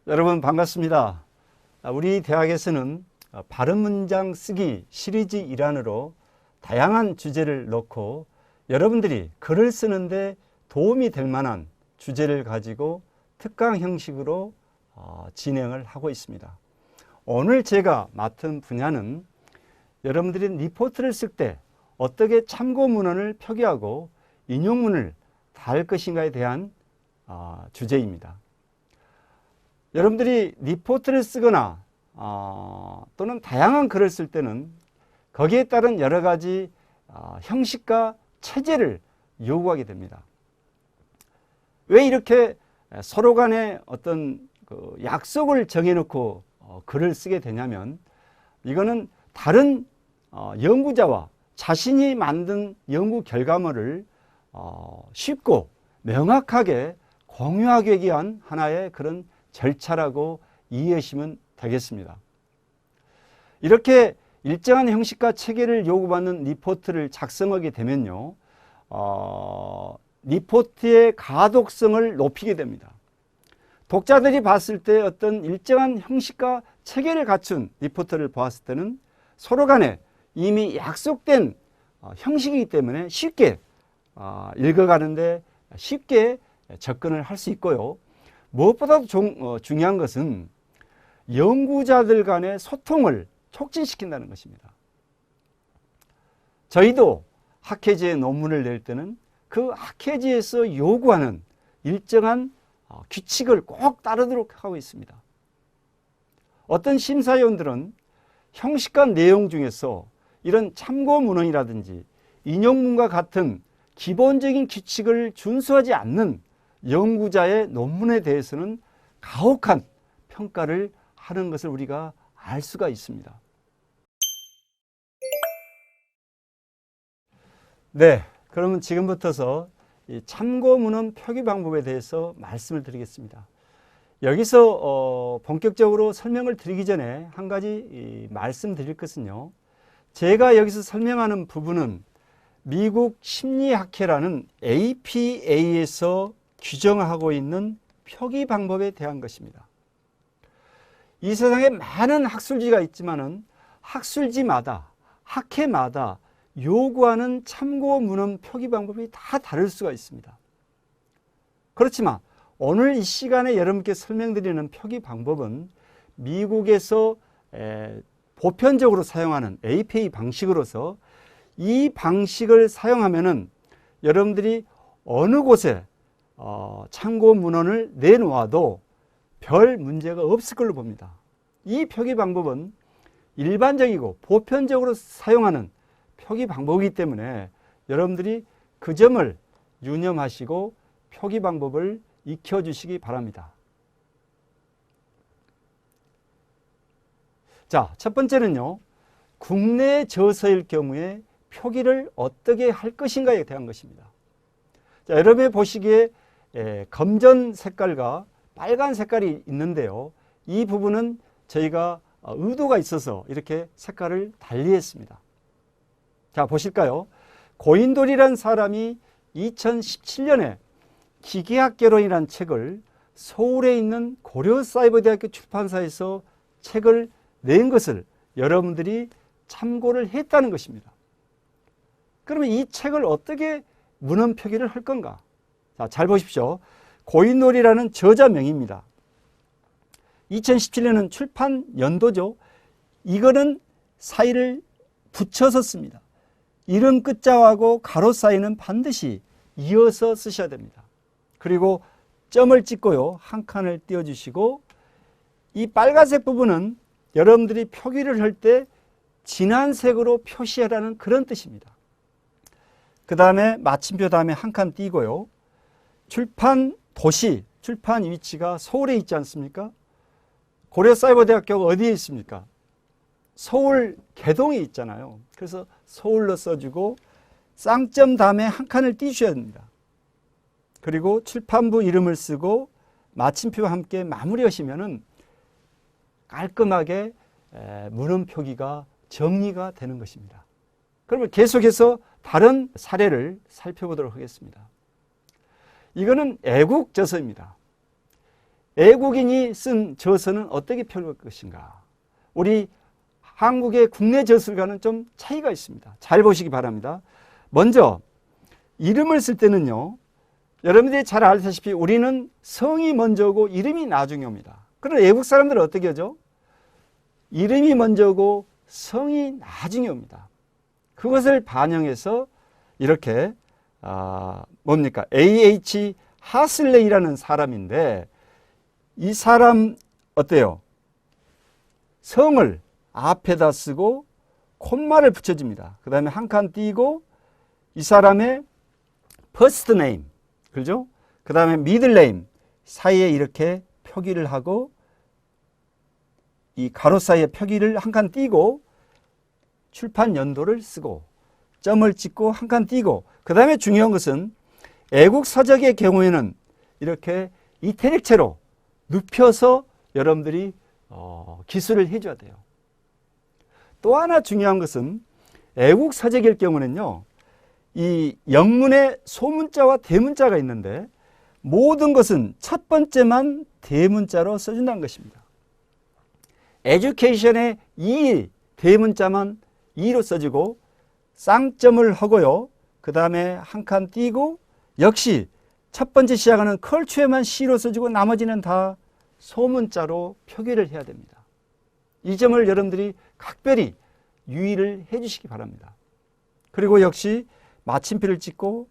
여러분 반갑습니다. 우리 대학에서는 바른 문장 쓰기 시리즈 일환으로 다양한 주제를 놓고 여러분들이 글을 쓰는데 도움이 될 만한 주제를 가지고 특강 형식으로 진행을 하고 있습니다. 오늘 제가 맡은 분야는 여러분들이 리포트를 쓸 때 어떻게 참고 문헌을 표기하고 인용문을 달 것인가에 대한 주제입니다. 여러분들이 리포트를 쓰거나 또는 다양한 글을 쓸 때는 거기에 따른 여러 가지 형식과 체제를 요구하게 됩니다. 왜 이렇게 서로 간에 어떤 약속을 정해놓고 글을 쓰게 되냐면, 이거는 다른 연구자와 자신이 만든 연구 결과물을 쉽고 명확하게 공유하기 위한 하나의 그런 절차라고 이해하시면 되겠습니다. 이렇게 일정한 형식과 체계를 요구받는 리포트를 작성하게 되면요, 리포트의 가독성을 높이게 됩니다. 독자들이 봤을 때 어떤 일정한 형식과 체계를 갖춘 리포트를 보았을 때는 서로 간에 이미 약속된 형식이기 때문에 쉽게 읽어가는데 쉽게 접근을 할 수 있고요. 무엇보다도 중요한 것은 연구자들 간의 소통을 촉진시킨다는 것입니다. 저희도 학회지에 논문을 낼 때는 그 학회지에서 요구하는 일정한 규칙을 꼭 따르도록 하고 있습니다. 어떤 심사위원들은 형식과 내용 중에서 이런 참고 문헌이라든지 인용문과 같은 기본적인 규칙을 준수하지 않는 연구자의 논문에 대해서는 가혹한 평가를 하는 것을 우리가 알 수가 있습니다. 네, 그러면 지금부터서 이 참고 문헌 표기 방법에 대해서 말씀을 드리겠습니다. 여기서 본격적으로 설명을 드리기 전에 한 가지 말씀드릴 것은요, 제가 여기서 설명하는 부분은 미국 심리학회라는 APA에서 규정하고 있는 표기 방법에 대한 것입니다. 이 세상에 많은 학술지가 있지만은 학술지마다, 학회마다 요구하는 참고 문헌 표기 방법이 다 다를 수가 있습니다. 그렇지만 오늘 이 시간에 여러분께 설명드리는 표기 방법은 미국에서 보편적으로 사용하는 APA 방식으로서, 이 방식을 사용하면은 여러분들이 어느 곳에 참고 문헌을 내놓아도 별 문제가 없을 걸로 봅니다. 이 표기 방법은 일반적이고 보편적으로 사용하는 표기 방법이기 때문에 여러분들이 그 점을 유념하시고 표기 방법을 익혀주시기 바랍니다. 자, 첫 번째는요, 국내 저서일 경우에 표기를 어떻게 할 것인가에 대한 것입니다. 자, 여러분이 보시기에 검정 색깔과 빨간 색깔이 있는데요, 이 부분은 저희가 의도가 있어서 이렇게 색깔을 달리했습니다. 자, 보실까요? 고인돌이라는 사람이 2017년에 기계학개론이라는 책을 서울에 있는 고려사이버대학교 출판사에서 책을 낸 것을 여러분들이 참고를 했다는 것입니다. 그러면 이 책을 어떻게 문헌 표기를 할 건가? 자, 잘 보십시오. 고인돌이라는 저자명입니다. 2017년은 출판 연도죠. 이거는 사이를 붙여서 씁니다. 이름 끝자하고 가로 사이는 반드시 이어서 쓰셔야 됩니다. 그리고 점을 찍고요, 한 칸을 띄워주시고, 이 빨간색 부분은 여러분들이 표기를 할 때 진한 색으로 표시하라는 그런 뜻입니다. 그 다음에 마침표 다음에 한 칸 띄고요, 출판 도시, 출판 위치가 서울에 있지 않습니까? 고려사이버대학교가 어디에 있습니까? 서울 개동에 있잖아요. 그래서 서울로 써주고 쌍점 다음에 한 칸을 띄셔야 됩니다. 그리고 출판부 이름을 쓰고 마침표와 함께 마무리하시면은 깔끔하게 문헌 표기가 정리가 되는 것입니다. 그러면 계속해서 다른 사례를 살펴보도록 하겠습니다. 이거는 애국저서입니다. 외국인이 쓴 저서는 어떻게 펴볼 것인가? 우리 한국의 국내 저술과는 좀 차이가 있습니다. 잘 보시기 바랍니다. 먼저 이름을 쓸 때는요, 여러분들이 잘 알다시피 우리는 성이 먼저고 이름이 나중에 옵니다. 그러나 외국 사람들은 어떻게 하죠? 이름이 먼저고 성이 나중에 옵니다. 그것을 반영해서 이렇게 뭡니까? A.H. 하슬레이라는 사람인데, 이 사람 어때요? 성을 앞에다 쓰고 콤마를 붙여줍니다. 그 다음에 한 칸 띄고 이 사람의 first name, 그죠? 그 다음에 middle name 사이에 이렇게 표기를 하고, 이 가로 사이에 표기를 한 칸 띄고 출판 연도를 쓰고 점을 찍고 한 칸 띄고, 그 다음에 중요한 것은 애국 서적의 경우에는 이렇게 이태릭체로 눕혀서 여러분들이 기술을 해줘야 돼요. 또 하나 중요한 것은 애국 서적일 경우는요, 이 영문에 소문자와 대문자가 있는데 모든 것은 첫 번째만 대문자로 써준다는 것입니다. 에듀케이션의 이 대문자만 이로 써지고 쌍점을 하고요. 그 다음에 한 칸 띄고 역시 첫 번째 시작하는 컬처에만 C로 써주고 나머지는 다 소문자로 표기를 해야 됩니다. 이 점을 여러분들이 각별히 유의를 해 주시기 바랍니다. 그리고 역시 마침표를 찍고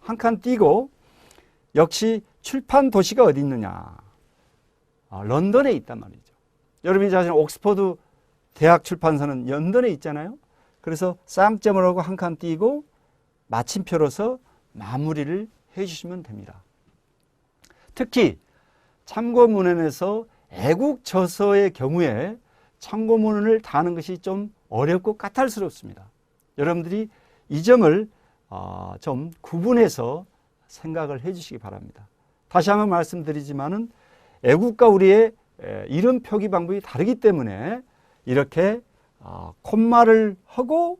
한 칸 띄고 역시 출판 도시가 어디 있느냐? 런던에 있단 말이죠. 여러분이 자신 옥스퍼드 대학 출판사는 런던에 있잖아요. 그래서 쌍점을 하고 한 칸 띄고 마침표로서 마무리를 해 주시면 됩니다. 특히 참고문헌에서 애국 저서의 경우에 참고문헌을 다는 것이 좀 어렵고 까탈스럽습니다. 여러분들이 이 점을 좀 구분해서 생각을 해 주시기 바랍니다. 다시 한번 말씀드리지만은 애국과 우리의 이름 표기 방법이 다르기 때문에 이렇게 콤마를 하고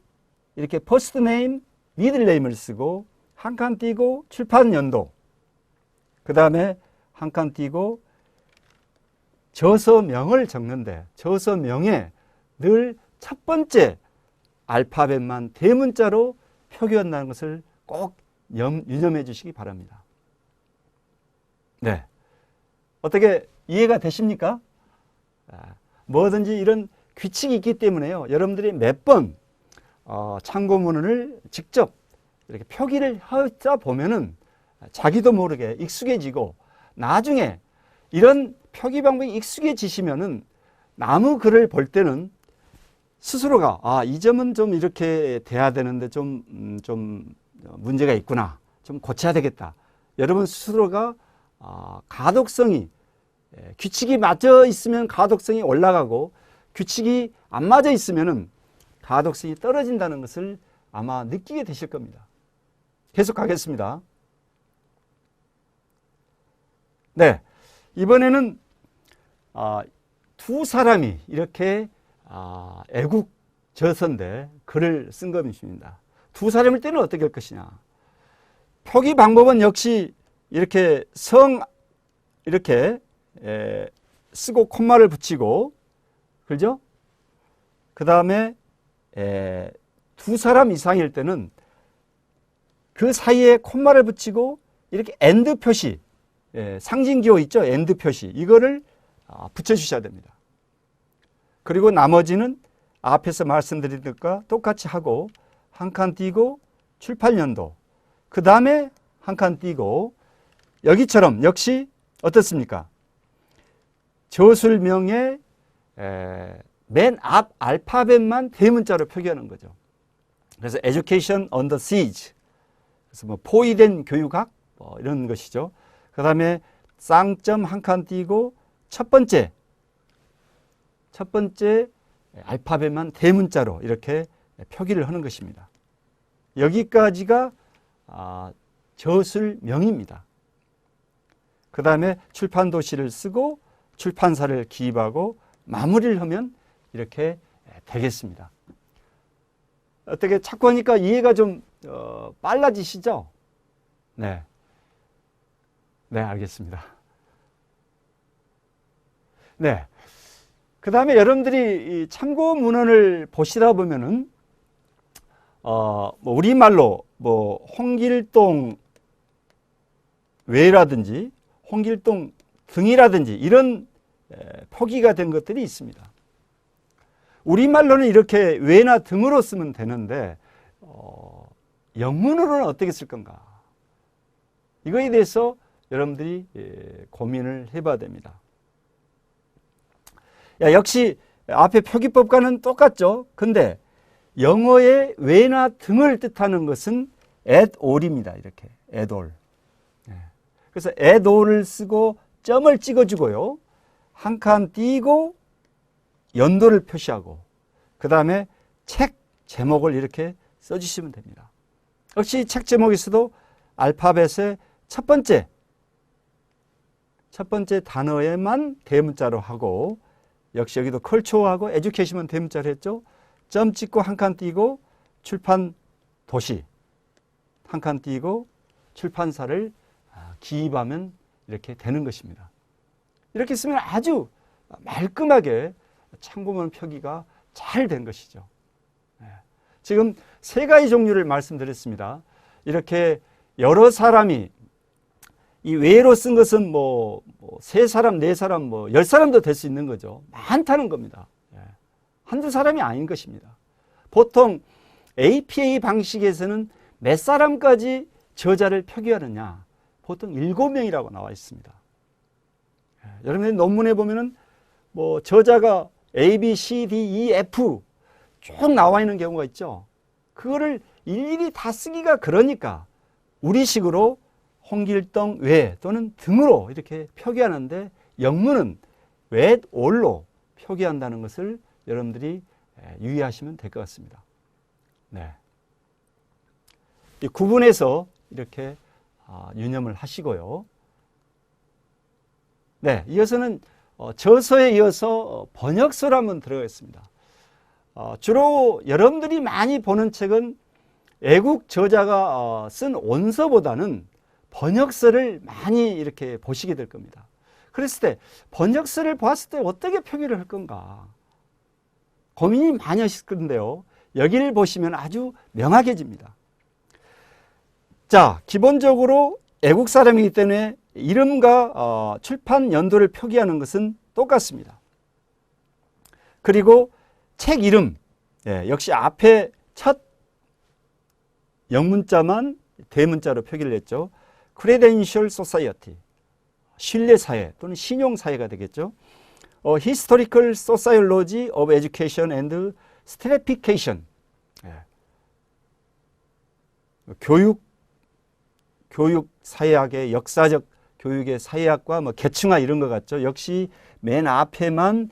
이렇게 퍼스트 네임, 미들 네임을 쓰고 한 칸 띄고 출판 연도, 그 다음에 한 칸 띄고 저서명을 적는데 저서명에 늘 첫 번째 알파벳만 대문자로 표기한다는 것을 꼭 유념해 주시기 바랍니다. 네, 어떻게 이해가 되십니까? 뭐든지 이런 규칙이 있기 때문에요. 여러분들이 몇 번 참고문헌을 직접 이렇게 표기를 하다 보면은 자기도 모르게 익숙해지고 나중에 이런 표기 방법이 익숙해지시면은 남의 글을 볼 때는 스스로가 이 점은 좀 이렇게 돼야 되는데 좀 문제가 있구나, 좀 고쳐야 되겠다. 여러분 스스로가 가독성이 규칙이 맞아 있으면 가독성이 올라가고 규칙이 안 맞아 있으면은 가독성이 떨어진다는 것을 아마 느끼게 되실 겁니다. 계속 가겠습니다. 네, 이번에는 두 사람이 이렇게 애국 저서인데 글을 쓴 것입니다. 두 사람일 때는 어떻게 할 것이냐? 표기 방법은 역시 이렇게 이렇게 쓰고 콤마를 붙이고, 그죠? 그 다음에 두 사람 이상일 때는 그 사이에 콤마를 붙이고 이렇게 엔드 표시, 상징기호 있죠? 엔드 표시, 이거를 붙여주셔야 됩니다. 그리고 나머지는 앞에서 말씀드린 것과 똑같이 하고 한 칸 띄고 출판 연도, 그 다음에 한 칸 띄고 여기처럼 역시 어떻습니까? 저술명의 맨 앞 알파벳만 대문자로 표기하는 거죠. 그래서 Education on the Siege, 그래서 뭐 포위된 교육학 이런 것이죠. 그 다음에 쌍점 한 칸 띄고 첫 번째 알파벳만 대문자로 이렇게 표기를 하는 것입니다. 여기까지가 저술명입니다. 그 다음에 출판 도시를 쓰고 출판사를 기입하고 마무리를 하면 이렇게 되겠습니다. 어떻게 자꾸 하니까 이해가 좀 빨라지시죠? 네. 네, 알겠습니다. 네. 그 다음에 여러분들이 이 참고 문헌을 보시다 보면은, 뭐 우리말로 뭐 홍길동 외라든지 홍길동 등이라든지 이런 표기가 된 것들이 있습니다. 우리말로는 이렇게 외나 등으로 쓰면 되는데, 영문으로는 어떻게 쓸 건가? 이거에 대해서 여러분들이 고민을 해봐야 됩니다. 역시 앞에 표기법과는 똑같죠. 근데 영어의 외나 등을 뜻하는 것은 at all입니다. 이렇게 at all. 그래서 at all을 쓰고 점을 찍어주고요. 한 칸 띄고 연도를 표시하고 그 다음에 책 제목을 이렇게 써주시면 됩니다. 역시 책 제목에서도 알파벳의 첫 번째 단어에만 대문자로 하고, 역시 여기도 컬처하고 에듀케이션은 대문자로 했죠. 점 찍고 한 칸 띄고 출판 도시 한 칸 띄고 출판사를 기입하면 이렇게 되는 것입니다. 이렇게 쓰면 아주 말끔하게 참고문 표기가 잘 된 것이죠. 지금 세 가지 종류를 말씀드렸습니다. 이렇게 여러 사람이 이 외로 쓴 것은 뭐 세 사람, 네 사람, 뭐 10사람도 될 수 있는 거죠. 많다는 겁니다. 한두 사람이 아닌 것입니다. 보통 APA 방식에서는 몇 사람까지 저자를 표기하느냐? 보통 7명이라고 나와 있습니다. 여러분들 논문에 보면은 뭐 저자가 A, B, C, D, E, F 쭉 나와 있는 경우가 있죠. 그거를 일일이 다 쓰기가 그러니까 우리식으로 홍길동 외 또는 등으로 이렇게 표기하는데, 영문은 at all로 표기한다는 것을 여러분들이 유의하시면 될 것 같습니다. 네. 이 구분해서 이렇게 유념을 하시고요. 네, 이어서는 저서에 이어서 번역서를 한번 들어가겠습니다. 주로 여러분들이 많이 보는 책은 애국 저자가 쓴 원서보다는 번역서를 많이 이렇게 보시게 될 겁니다. 그랬을 때 번역서를 봤을 때 어떻게 표기를 할 건가 고민이 많이 하실 건데요. 여기를 보시면 아주 명확해집니다. 자, 기본적으로 애국 사람이기 때문에 이름과 출판 연도를 표기하는 것은 똑같습니다. 그리고 책 이름, 역시 앞에 첫 영문자만 대문자로 표기를 했죠. Credential Society, 신뢰사회 또는 신용사회가 되겠죠. Historical Sociology of Education and Stratification, 교육 사회학의 역사적 교육의 사회학과 뭐 계층화 이런 것 같죠. 역시 맨 앞에만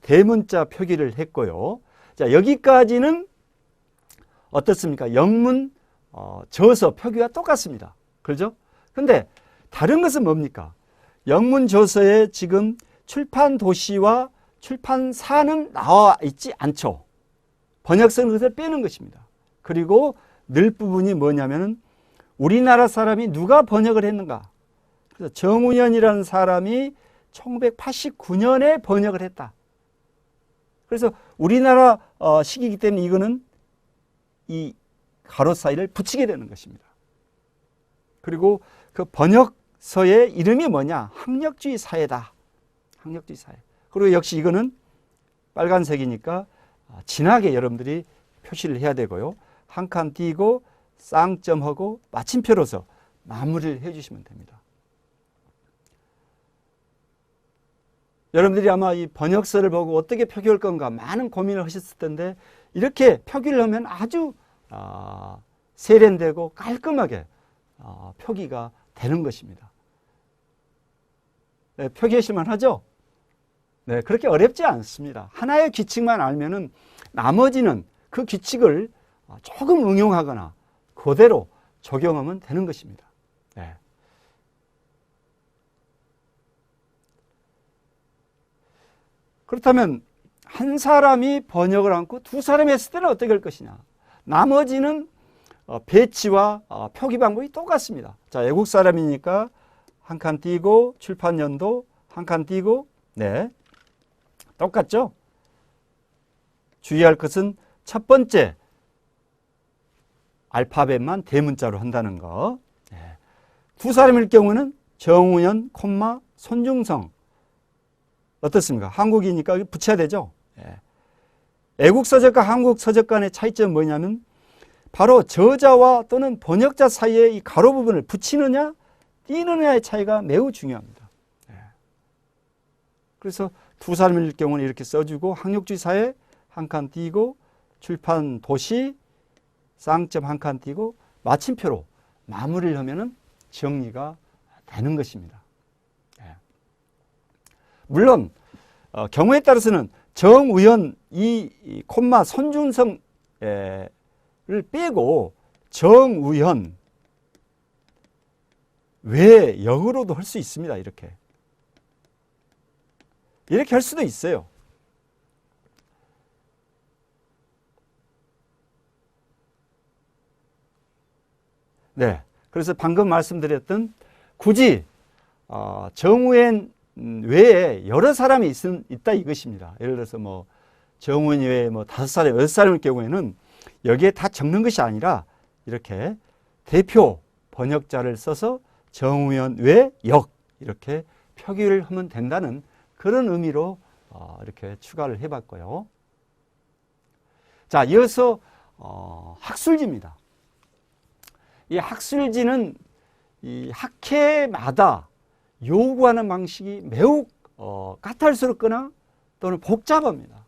대문자 표기를 했고요. 자, 여기까지는 어떻습니까? 영문 저서 표기와 똑같습니다. 그렇죠? 근데 다른 것은 뭡니까? 영문 저서에 지금 출판 도시와 출판사는 나와 있지 않죠. 번역서는 그것을 빼는 것입니다. 그리고 늘 부분이 뭐냐면은 우리나라 사람이 누가 번역을 했는가? 그래서 정우현이라는 사람이 1989년에 번역을 했다. 그래서 우리나라 시기이기 때문에 이거는 이 가로 사이를 붙이게 되는 것입니다. 그리고 그 번역서의 이름이 뭐냐? 학력주의 사회다. 학력주의 사회. 그리고 역시 이거는 빨간색이니까 진하게 여러분들이 표시를 해야 되고요. 한 칸 띄고 쌍점하고 마침표로서 마무리를 해주시면 됩니다. 여러분들이 아마 이 번역서를 보고 어떻게 표기할 건가 많은 고민을 하셨을 텐데, 이렇게 표기를 하면 아주 세련되고 깔끔하게 표기가 되는 것입니다. 네, 표기하실만 하죠? 네, 그렇게 어렵지 않습니다. 하나의 규칙만 알면은 나머지는 그 규칙을 조금 응용하거나 그대로 적용하면 되는 것입니다. 네. 그렇다면 한 사람이 번역을 하고 두 사람이 했을 때는 어떻게 할 것이냐? 나머지는 배치와 표기 방법이 똑같습니다. 자, 외국 사람이니까 한 칸 띄고 출판 연도 한 칸 띄고, 네, 똑같죠? 주의할 것은 첫 번째 알파벳만 대문자로 한다는 거. 두 사람일 경우는 정우연, 콤마, 손중성. 어떻습니까? 한국이니까 붙여야 되죠? 애국서적과 한국서적 간의 차이점은 뭐냐면 바로 저자와 또는 번역자 사이에 이 가로 부분을 붙이느냐 띄느냐의 차이가 매우 중요합니다. 그래서 두 사람일 경우는 이렇게 써주고 학력주의 사회 한 칸 띄고 출판 도시 쌍점 한 칸 띄고 마침표로 마무리를 하면은 정리가 되는 것입니다. 물론 경우에 따라서는 정우연 이 콤마 손준성을 빼고 정우연 외 역으로도 할 수 있습니다. 이렇게 할 수도 있어요. 네, 그래서 방금 말씀드렸던 굳이 정우연 외에 여러 사람이 있다 이것입니다. 예를 들어서 뭐 정우연 외에 뭐 5사람, 6사람일 경우에는 여기에 다 적는 것이 아니라 이렇게 대표 번역자를 써서 정우연 외 역 이렇게 표기를 하면 된다는 그런 의미로 이렇게 추가를 해봤고요. 자, 이어서 학술지입니다. 이 학술지는 이 학회마다 요구하는 방식이 매우 까탈스럽거나 또는 복잡합니다.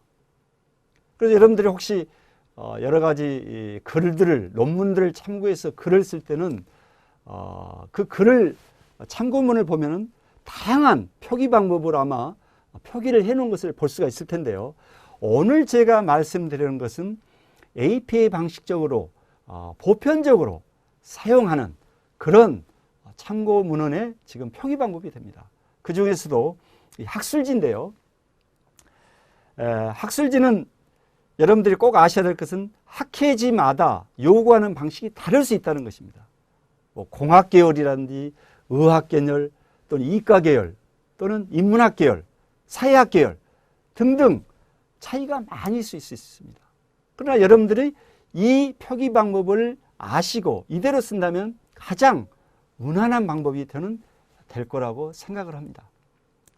그래서 여러분들이 혹시 여러 가지 글들을 논문들을 참고해서 글을 쓸 때는 그 글을 참고문을 보면은 다양한 표기 방법을 아마 표기를 해놓은 것을 볼 수가 있을 텐데요. 오늘 제가 말씀드리는 것은 APA 방식적으로 보편적으로 사용하는 그런 참고 문헌의 지금 표기 방법이 됩니다. 그 중에서도 이 학술지인데요. 학술지는 여러분들이 꼭 아셔야 될 것은 학회지마다 요구하는 방식이 다를 수 있다는 것입니다. 뭐 공학 계열이라든지 의학 계열 또는 이과 계열 또는 인문학 계열, 사회학 계열 등등 차이가 많이 있을 수 있습니다. 그러나 여러분들이 이 표기 방법을 아시고 이대로 쓴다면 가장 무난한 방법이 될 거라고 생각을 합니다.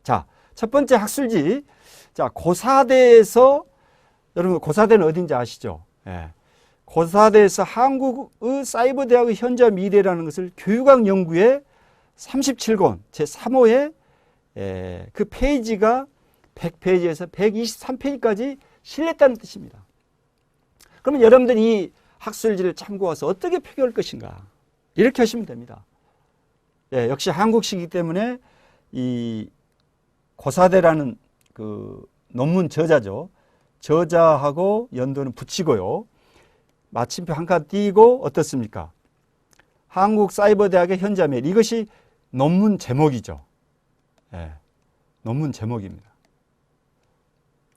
자, 첫 번째 학술지. 자, 고사대에서 여러분 고사대는 어딘지 아시죠? 고사대에서 한국의 사이버대학의 현재와 미래라는 것을 교육학 연구의 37권 제3호에 그 페이지가 100페이지에서 123페이지까지 실렸다는 뜻입니다. 그러면 여러분들이 이 학술지를 참고해서 어떻게 표기할 것인가 이렇게 하시면 됩니다. 역시 한국식이기 때문에 이 고사대라는 그 논문 저자죠. 저자하고 연도는 붙이고요. 마침표 한 칸 띄고 어떻습니까? 한국사이버대학의 현재 미래 이것이 논문 제목이죠. 논문 제목입니다.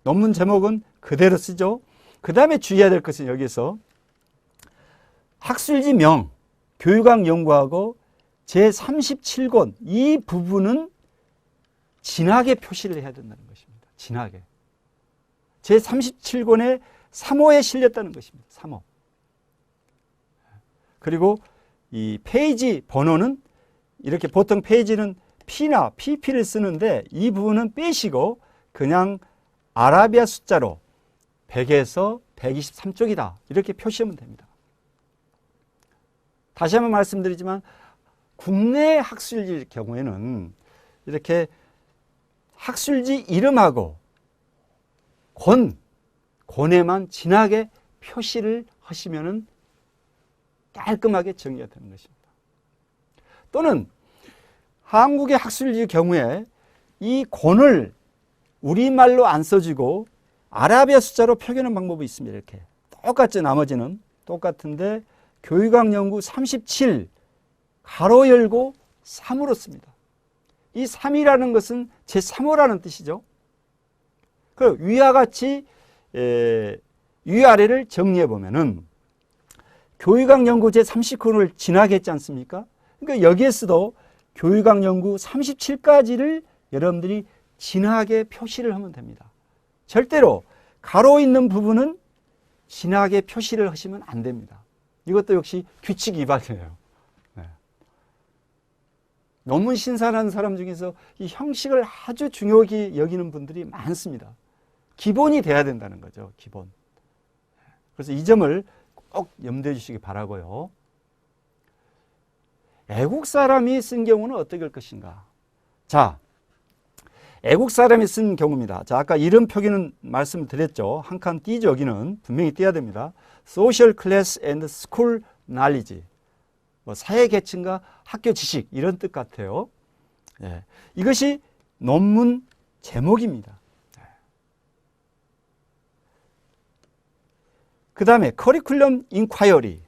논문 제목은 그대로 쓰죠. 그 다음에 주의해야 될 것은 여기서 학술지명, 교육학 연구하고 제37권 이 부분은 진하게 표시를 해야 된다는 것입니다. 진하게. 제37권의 3호에 실렸다는 것입니다. 3호. 그리고 이 페이지 번호는 이렇게 보통 페이지는 P나 PP를 쓰는데 이 부분은 빼시고 그냥 아라비아 숫자로 100에서 123쪽이다. 이렇게 표시하면 됩니다. 다시 한번 말씀드리지만 국내 학술지일 경우에는 이렇게 학술지 이름하고 권에만 진하게 표시를 하시면은 깔끔하게 정리가 되는 것입니다. 또는 한국의 학술지 경우에 이 권을 우리말로 안 써주고 아라비아 숫자로 표기하는 방법이 있습니다. 이렇게 똑같죠. 나머지는 똑같은데 교육학 연구 37 가로 열고 3으로 씁니다. 이 3이라는 것은 제3호라는 뜻이죠. 그 위와 같이 위아래를 정리해 보면은 교육학 연구 제39호를 진하게 했지 않습니까? 그러니까 여기에서도 교육학 연구 37까지를 여러분들이 진하게 표시를 하면 됩니다. 절대로 가로 있는 부분은 진하게 표시를 하시면 안 됩니다. 이것도 역시 규칙 위반이에요. 네. 논문 신사하는 사람 중에서 이 형식을 아주 중요하게 여기는 분들이 많습니다. 기본이 돼야 된다는 거죠. 기본. 그래서 이 점을 꼭 염두해 주시기 바라고요. 애국 사람이 쓴 경우는 어떻게 할 것인가? 자, 애국 사람이 쓴 경우입니다. 자, 아까 이런 표기는 말씀을 드렸죠. 한 칸 띄죠. 여기는 분명히 띄어야 됩니다. Social class and school knowledge. 뭐 사회 계층과 학교 지식 이런 뜻 같아요. 예. 이것이 논문 제목입니다. 그 다음에 커리큘럼 인콰이어리.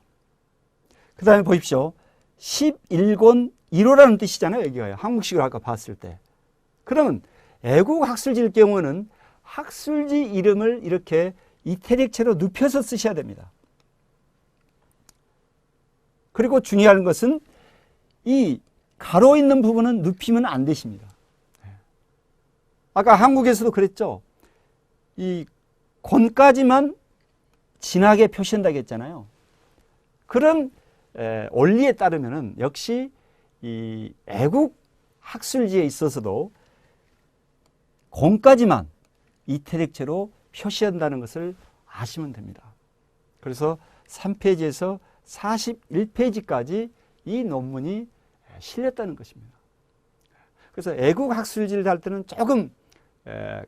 그 다음에 보십시오. 11권 1호라는 뜻이잖아요. 여기가요. 한국식으로 아까 봤을 때. 그러면 애국 학술지일 경우는 학술지 이름을 이렇게 이태릭체로 눕혀서 쓰셔야 됩니다. 그리고 중요한 것은 이 가로 있는 부분은 눕히면 안 되십니다. 아까 한국에서도 그랬죠. 이 권까지만 진하게 표시한다고 했잖아요. 그런 원리에 따르면 역시 이 애국 학술지에 있어서도 권까지만 이태릭체로 표시한다는 것을 아시면 됩니다. 그래서 3페이지에서 41페이지까지 이 논문이 실렸다는 것입니다. 그래서 애국 학술지를 할 때는 조금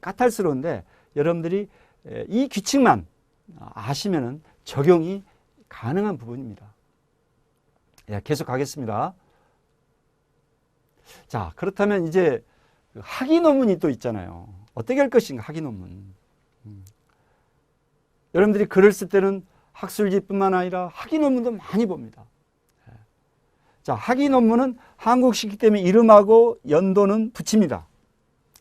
까탈스러운데 여러분들이 이 규칙만 아시면 적용이 가능한 부분입니다. 계속 가겠습니다. 자, 그렇다면 이제 학위 논문이 또 있잖아요. 어떻게 할 것인가, 학위 논문. 여러분들이 글을 쓸 때는 학술지뿐만 아니라 학위 논문도 많이 봅니다. 자, 학위 논문은 한국식이기 때문에 이름하고 연도는 붙입니다.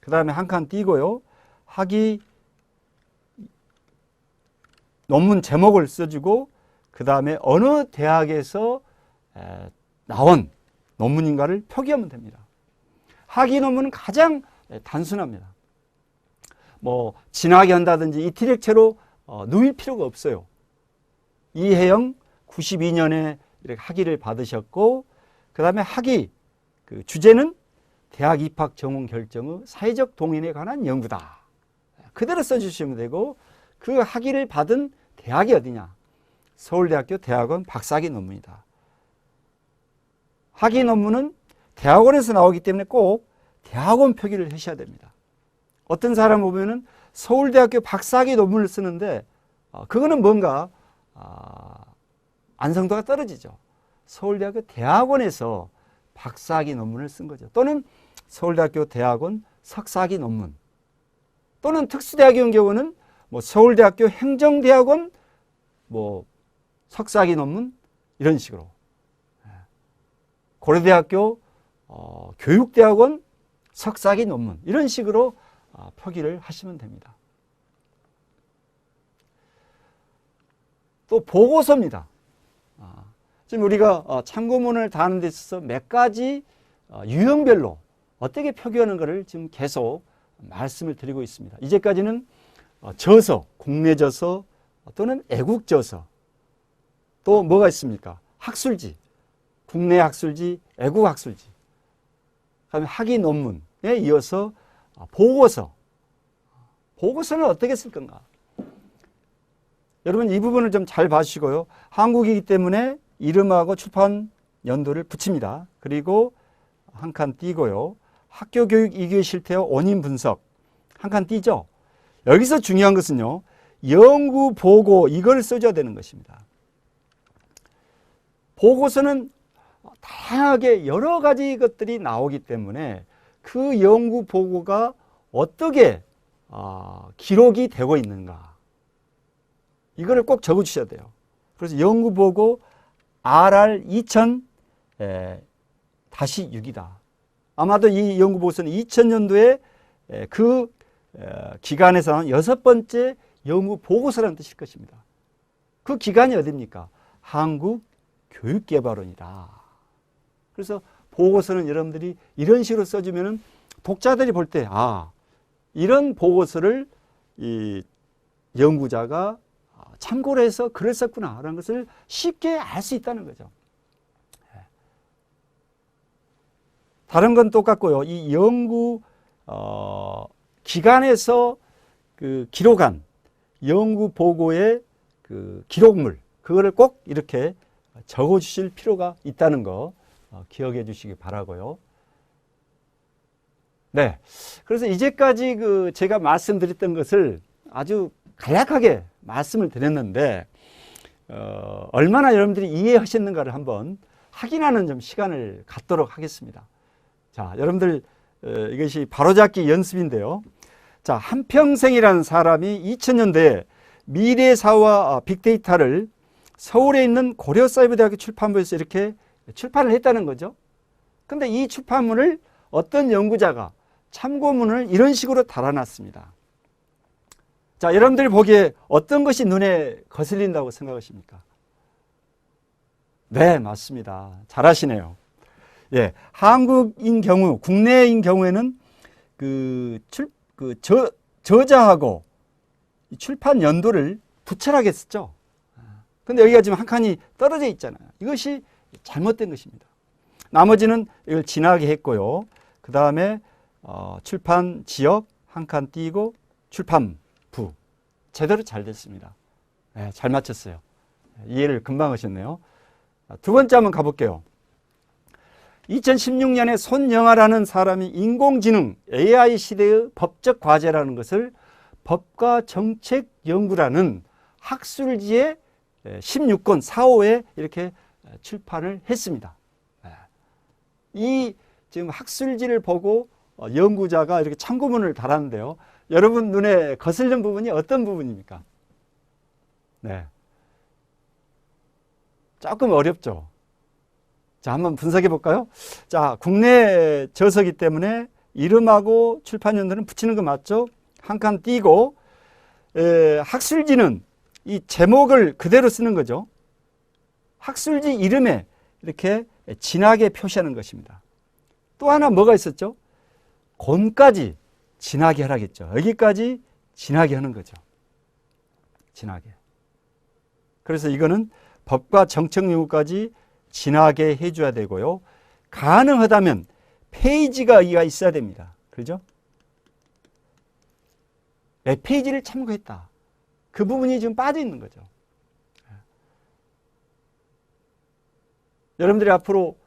그 다음에 한 칸 띄고요. 학위 논문 제목을 써주고 그 다음에 어느 대학에서 나온 논문인가를 표기하면 됩니다. 학위 논문은 가장 단순합니다. 뭐 진하게 한다든지 이태릭체로 누일 필요가 없어요. 이혜영 92년에 이렇게 학위를 받으셨고 그 다음에 학위 그 주제는 대학 입학 정원 결정의 사회적 동인에 관한 연구다. 그대로 써주시면 되고 그 학위를 받은 대학이 어디냐? 서울대학교 대학원 박사학위 논문이다. 학위 논문은 대학원에서 나오기 때문에 꼭 대학원 표기를 하셔야 됩니다. 어떤 사람 보면은 서울대학교 박사학위 논문을 쓰는데 그거는 뭔가 완성도가 떨어지죠. 서울대학교 대학원에서 박사학위 논문을 쓴 거죠. 또는 서울대학교 대학원 석사학위 논문 또는 특수대학교인 경우는 뭐 서울대학교 행정대학원 뭐 석사학위 논문 이런 식으로 고려대학교 교육대학원 석사학위 논문 이런 식으로 표기를 하시면 됩니다. 또 보고서입니다. 지금 우리가 참고문을 다하는 데 있어서 몇 가지 유형별로 어떻게 표기하는 것을 지금 계속 말씀을 드리고 있습니다. 이제까지는 저서, 국내 저서 또는 애국 저서 또 뭐가 있습니까? 학술지, 국내 학술지, 애국 학술지 그다음에 학위 논문에 이어서 보고서. 보고서는 어떻게 쓸 건가? 여러분 이 부분을 좀 잘 봐주시고요. 한국이기 때문에 이름하고 출판 연도를 붙입니다. 그리고 한 칸 띄고요. 학교 교육 이교의 실태와 원인 분석 한 칸 띄죠. 여기서 중요한 것은요. 연구 보고 이걸 써줘야 되는 것입니다. 보고서는 다양하게 여러 가지 것들이 나오기 때문에 그 연구 보고가 어떻게 기록이 되고 있는가 이거를 꼭 적어 주셔야 돼요. 그래서 연구 보고 RR 2000-6이다. 아마도 이 연구 보고서는 2000년도에 그 기관에서 나온 6번째 연구 보고서라는 뜻일 것입니다. 그 기관이 어디입니까? 한국교육개발원이다. 그래서 보고서는 여러분들이 이런 식으로 써주면 독자들이 볼 때 이런 보고서를 이 연구자가 참고를 해서 글을 썼구나라는 것을 쉽게 알 수 있다는 거죠. 다른 건 똑같고요. 이 연구 기관에서 그 기록한 연구 보고의 그 기록물, 그거를 꼭 이렇게 적어 주실 필요가 있다는 거 기억해 주시기 바라고요. 네. 그래서 이제까지 그 제가 말씀드렸던 것을 아주 간략하게 말씀을 드렸는데, 얼마나 여러분들이 이해하셨는가를 한번 확인하는 좀 시간을 갖도록 하겠습니다. 자, 여러분들, 이것이 바로잡기 연습인데요. 자, 한평생이라는 사람이 2000년대에 미래사와 빅데이터를 서울에 있는 고려사이버대학교 출판부에서 이렇게 출판을 했다는 거죠. 근데 이 출판문을 어떤 연구자가 참고문을 이런 식으로 달아놨습니다. 자, 여러분들이 보기에 어떤 것이 눈에 거슬린다고 생각하십니까? 네, 맞습니다. 잘하시네요. 예, 한국인 경우, 국내인 경우에는 저자하고 출판 연도를 부철하게 썼죠. 근데 여기가 지금 한 칸이 떨어져 있잖아요. 이것이 잘못된 것입니다. 나머지는 이걸 진하게 했고요. 그 다음에 출판 지역 한 칸 띄고 출판부 제대로 잘 됐습니다. 네, 잘 맞췄어요. 이해를 금방 하셨네요. 두 번째 한번 가볼게요. 2016년에 손영아라는 사람이 인공지능 AI 시대의 법적 과제라는 것을 법과 정책 연구라는 학술지의 16권 4호에 이렇게 출판을 했습니다. 이 지금 학술지를 보고 연구자가 이렇게 참고문을 달았는데요. 여러분 눈에 거슬리는 부분이 어떤 부분입니까? 네. 조금 어렵죠. 자, 한번 분석해 볼까요? 자, 국내 저서기 때문에 이름하고 출판 연도는 붙이는 거 맞죠? 한 칸 띄고, 학술지는 이 제목을 그대로 쓰는 거죠. 학술지 이름에 이렇게 진하게 표시하는 것입니다. 또 하나 뭐가 있었죠? 권까지 진하게 하라겠죠. 여기까지 진하게 하는 거죠. 진하게. 그래서 이거는 법과 정책 연구까지 진하게 해줘야 되고요. 가능하다면 페이지가 있어야 됩니다. 그렇죠? 몇 페이지를 참고했다. 그 부분이 지금 빠져 있는 거죠. 여러분들이 앞으로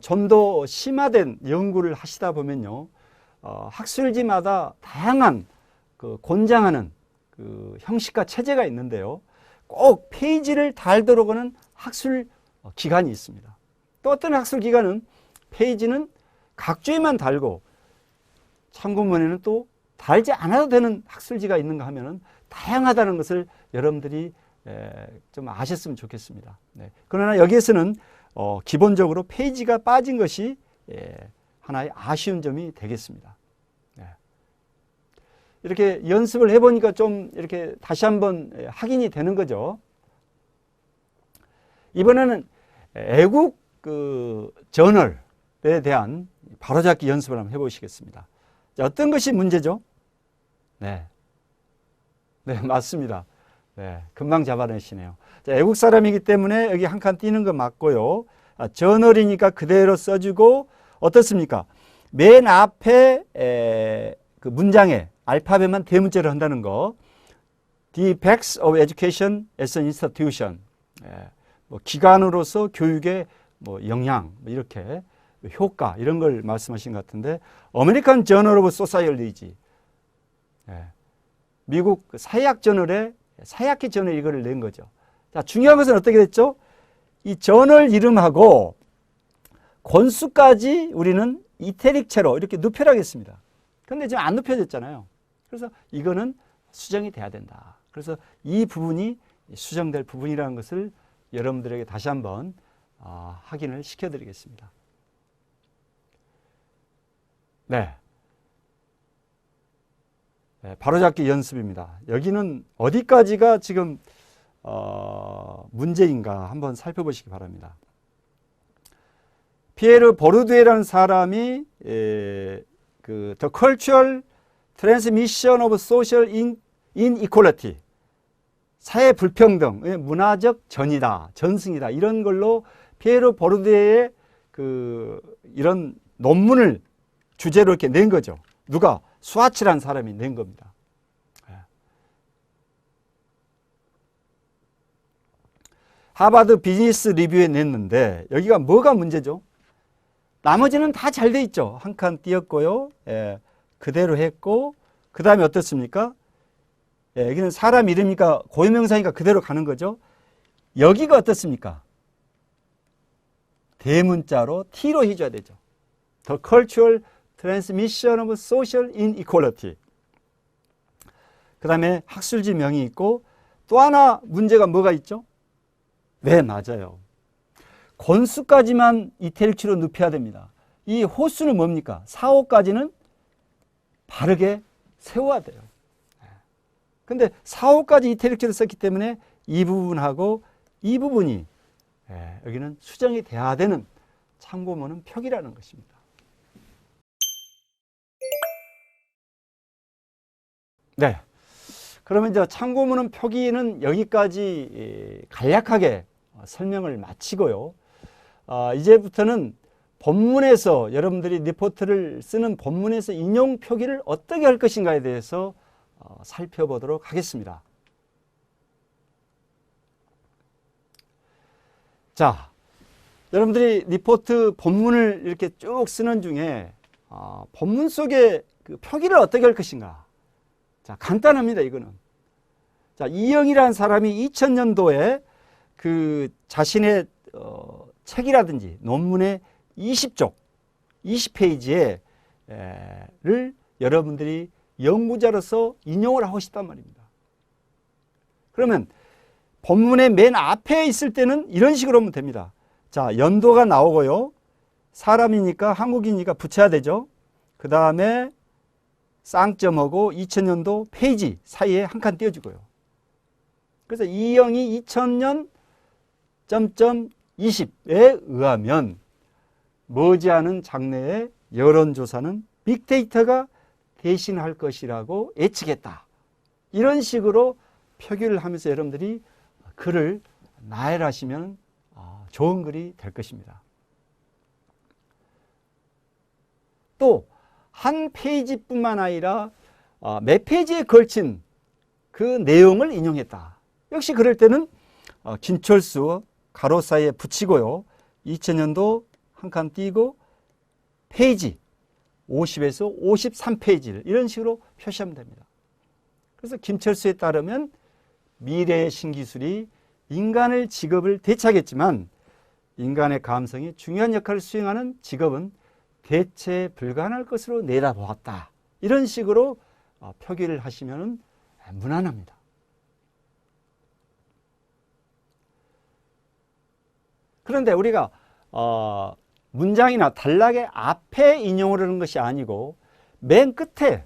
좀 더 심화된 연구를 하시다 보면요, 학술지마다 다양한 그 권장하는 그 형식과 체제가 있는데요, 꼭 페이지를 달도록 하는 학술 기관이 있습니다. 또 어떤 학술 기관은 페이지는 각주에만 달고 참고문에는 또 달지 않아도 되는 학술지가 있는가 하면은 다양하다는 것을 여러분들이 좀 아셨으면 좋겠습니다. 네. 그러나 여기에서는 기본적으로 페이지가 빠진 것이 하나의 아쉬운 점이 되겠습니다. 네. 이렇게 연습을 해보니까 좀 이렇게 다시 한번 확인이 되는 거죠. 이번에는 애국 그 저널에 대한 바로잡기 연습을 한번 해보시겠습니다. 자, 어떤 것이 문제죠? 네. 네, 맞습니다. 네, 금방 잡아내시네요. 자, 애국 사람이기 때문에 여기 한 칸 띄는 거 맞고요. 저널이니까 그대로 써주고, 어떻습니까? 맨 앞에 그 문장에 알파벳만 대문자로 한다는 거. The effects of education as an institution. 뭐 기관으로서 교육의 뭐 영향, 뭐 이렇게 효과 이런 걸 말씀하신 것 같은데, American Journal of Sociology. 미국 사회학 저널에 사회학회 저널 이거를 낸 거죠. 자, 중요한 것은 어떻게 됐죠? 이 저널 이름하고 권수까지 우리는 이태릭체로 이렇게 눕혀라겠습니다. 그런데 지금 안 눕혀졌잖아요. 그래서 이거는 수정이 돼야 된다. 그래서 이 부분이 수정될 부분이라는 것을 여러분들에게 다시 한번 확인을 시켜드리겠습니다. 네. 바로잡기 연습입니다. 여기는 어디까지가 지금 문제인가 한번 살펴보시기 바랍니다. 피에르 보르드에라는 사람이 The Cultural Transmission of Social inequality, 사회 불평등, 문화적 전이다, 전승이다, 이런 걸로 피에르 보르디에의 이런 논문을 주제로 이렇게 낸 거죠. 누가? 수아치라는 사람이 낸 겁니다. 하버드 비즈니스 리뷰에 냈는데 여기가 뭐가 문제죠? 나머지는 다 잘 돼 있죠. 한 칸 띄었고요. 그대로 했고, 그 다음에 어떻습니까? 여기는 사람 이름이니까 고유명사니까 그대로 가는 거죠. 여기가 어떻습니까? 대문자로 T로 해줘야 되죠. The cultural transmission of social inequality. 그 다음에 학술지 명이 있고, 또 하나 문제가 뭐가 있죠? 네, 맞아요. 권수까지만 이태리치로 눕혀야 됩니다. 이 호수는 뭡니까? 사호까지는 바르게 세워야 돼요. 근데 사호까지 이태리치를 썼기 때문에 이 부분하고 이 부분이 여기는 수정이 돼야 되는 참고문은 표기라는 것입니다. 네. 그러면 이제 참고문은 표기는 여기까지 간략하게 설명을 마치고요. 이제부터는 본문에서 여러분들이 리포트를 쓰는 본문에서 인용 표기를 어떻게 할 것인가에 대해서 살펴보도록 하겠습니다. 자, 여러분들이 리포트 본문을 이렇게 쭉 쓰는 중에 본문 속에 그 표기를 어떻게 할 것인가. 자, 간단합니다, 이거는. 자, 이영이라는 사람이 2000년도에 그 자신의 책이라든지 논문의 20쪽, 20페이지에 를 여러분들이 연구자로서 인용을 하고 싶단 말입니다. 그러면 본문의 맨 앞에 있을 때는 이런 식으로 하면 됩니다. 자, 연도가 나오고요. 사람이니까 한국이니까 붙여야 되죠. 그 다음에 쌍점하고 2000년도 페이지 사이에 한 칸 띄워주고요. 그래서 이영이 2000년 점점 20에 의하면 머지않은 장래의 여론조사는 빅데이터가 대신할 것이라고 예측했다. 이런 식으로 표기를 하면서 여러분들이 글을 나열하시면 좋은 글이 될 것입니다. 또 한 페이지뿐만 아니라 몇 페이지에 걸친 그 내용을 인용했다. 역시 그럴 때는 김철수 가로 사이에 붙이고요. 2000년도 한 칸 띄고 페이지 50에서 53페이지를 이런 식으로 표시하면 됩니다. 그래서 김철수에 따르면 미래의 신기술이 인간의 직업을 대체하겠지만 인간의 감성이 중요한 역할을 수행하는 직업은 대체 불가능할 것으로 내다보았다. 이런 식으로 표기를 하시면 무난합니다. 그런데 우리가 문장이나 단락의 앞에 인용을 하는 것이 아니고 맨 끝에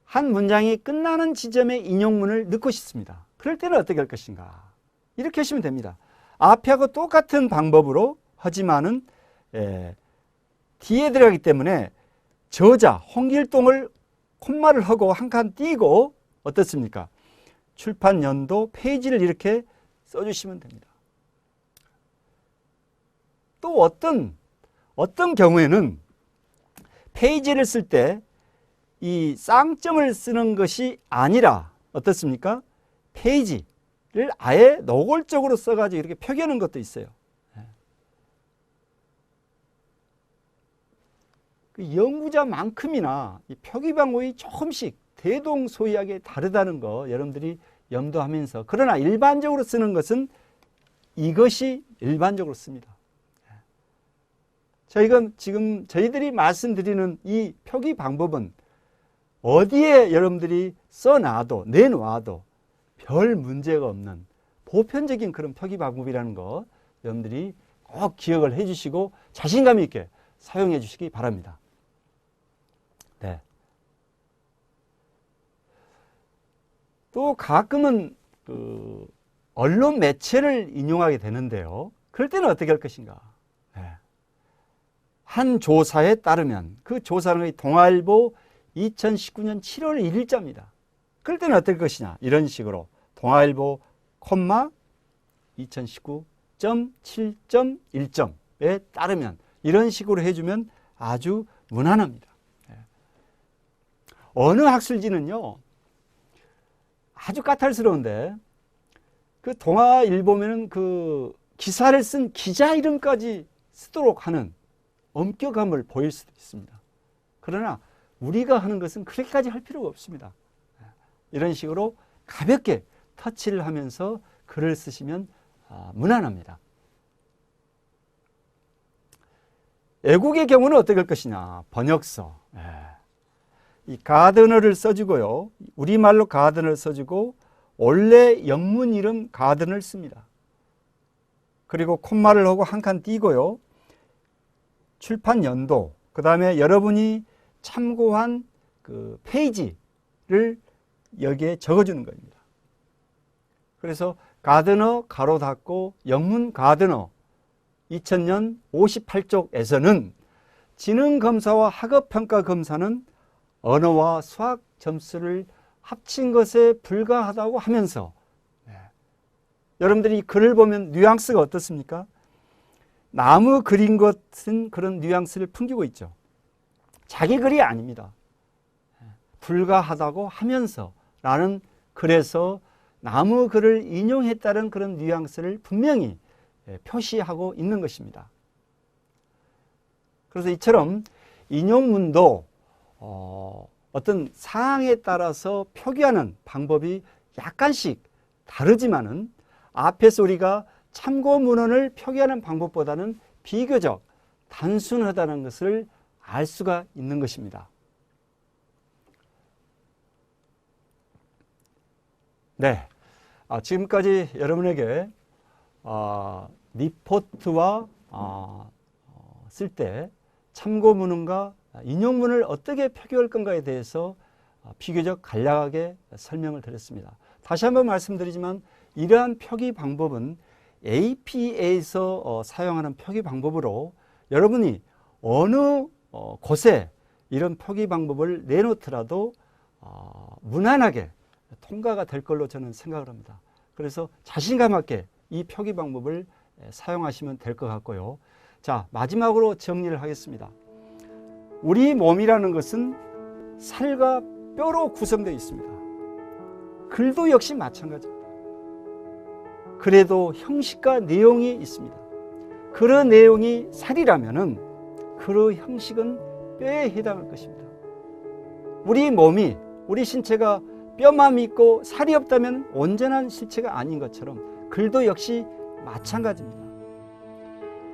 한 문장이 끝나는 지점에 인용문을 넣고 싶습니다. 그럴 때는 어떻게 할 것인가? 이렇게 하시면 됩니다. 앞에하고 똑같은 방법으로 하지만은 뒤에 들어가기 때문에 저자 홍길동을 콤마를 하고 한 칸 띄고 어떻습니까? 출판 연도 페이지를 이렇게 써주시면 됩니다. 또 어떤 경우에는 페이지를 쓸 때 이 쌍점을 쓰는 것이 아니라 어떻습니까? 페이지를 아예 노골적으로 써가지고 이렇게 표기하는 것도 있어요. 그 연구자만큼이나 이 표기 방법이 조금씩 대동소이하게 다르다는 거 여러분들이 염두하면서, 그러나 일반적으로 쓰는 것은 이것이 일반적으로 씁니다. 저희가 지금 저희들이 말씀드리는 이 표기 방법은 어디에 여러분들이 써놔도 내놓아도 별 문제가 없는 보편적인 그런 표기 방법이라는 거 여러분들이 꼭 기억을 해 주시고 자신감 있게 사용해 주시기 바랍니다. 네. 또 가끔은 그 언론 매체를 인용하게 되는데요. 그럴 때는 어떻게 할 것인가? 네. 한 조사에 따르면 그 조사는 동아일보 2019년 7월 1일자입니다. 그럴 때는 어떨 것이냐. 이런 식으로 동아일보, 2007.1점에 따르면 이런 식으로 해주면 아주 무난합니다. 어느 학술지는요, 아주 까탈스러운데, 그 동아일보면은 그 기사를 쓴 기자 이름까지 쓰도록 하는 엄격함을 보일 수도 있습니다. 그러나 우리가 하는 것은 그렇게까지 할 필요가 없습니다. 이런 식으로 가볍게 터치를 하면서 글을 쓰시면 무난합니다. 애국의 경우는 어떻게 할 것이냐. 번역서. 이 가드너를 써주고요. 우리말로 가드너를 써주고 원래 영문 이름 가드너를 씁니다. 그리고 콤마를 하고 한 칸 띄고요. 출판 연도, 그 다음에 여러분이 참고한 그 페이지를 여기에 적어주는 겁니다. 그래서 가드너 가로 닫고 영문 가드너 2000년 58쪽에서는 지능검사와 학업평가검사는 언어와 수학 점수를 합친 것에 불과하다고 하면서 여러분들이 이 글을 보면 뉘앙스가 어떻습니까? 나무 그린 것은 그런 뉘앙스를 풍기고 있죠. 자기 글이 아닙니다. 불가하다고 하면서 라는 글에서 나무 글을 인용했다는 그런 뉘앙스를 분명히 표시하고 있는 것입니다. 그래서 이처럼 인용문도 어떤 사항에 따라서 표기하는 방법이 약간씩 다르지만은 앞에서 우리가 참고 문헌을 표기하는 방법보다는 비교적 단순하다는 것을 알 수가 있는 것입니다. 네, 지금까지 여러분에게 리포트와 쓸 때 참고문헌과 인용문을 어떻게 표기할 건가에 대해서 비교적 간략하게 설명을 드렸습니다. 다시 한번 말씀드리지만 이러한 표기 방법은 APA에서 사용하는 표기 방법으로 여러분이 어느 곳에 이런 표기 방법을 내놓더라도 무난하게 통과가 될 걸로 저는 생각을 합니다. 그래서 자신감 있게 이 표기 방법을 사용하시면 될 것 같고요. 자, 마지막으로 정리를 하겠습니다. 우리 몸이라는 것은 살과 뼈로 구성되어 있습니다. 글도 역시 마찬가지입니다. 그래도 형식과 내용이 있습니다. 그런 내용이 살이라면은 그 형식은 뼈에 해당할 것입니다. 우리 몸이, 우리 신체가 뼈만 있고 살이 없다면 온전한 실체가 아닌 것처럼 글도 역시 마찬가지입니다.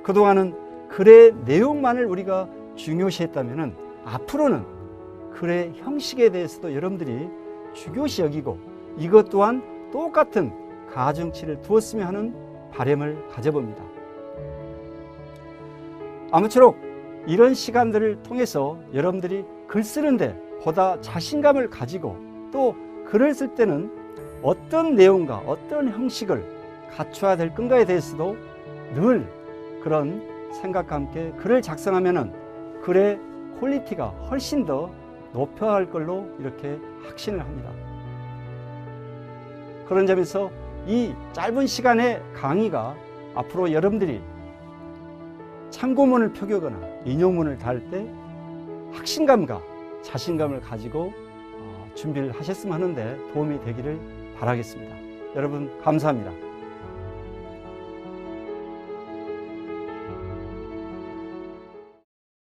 그동안은 글의 내용만을 우리가 중요시했다면 앞으로는 글의 형식에 대해서도 여러분들이 중요시 여기고 이것 또한 똑같은 가중치를 두었으면 하는 바람을 가져봅니다. 아무쪼록 이런 시간들을 통해서 여러분들이 글 쓰는데 보다 자신감을 가지고 또 글을 쓸 때는 어떤 내용과 어떤 형식을 갖춰야 될 건가에 대해서도 늘 그런 생각과 함께 글을 작성하면은 글의 퀄리티가 훨씬 더 높여야 할 걸로 이렇게 확신을 합니다. 그런 점에서 이 짧은 시간의 강의가 앞으로 여러분들이 참고문을 표기하거나 인용문을 달 때 확신감과 자신감을 가지고 준비를 하셨으면 하는데 도움이 되기를 바라겠습니다. 여러분 감사합니다.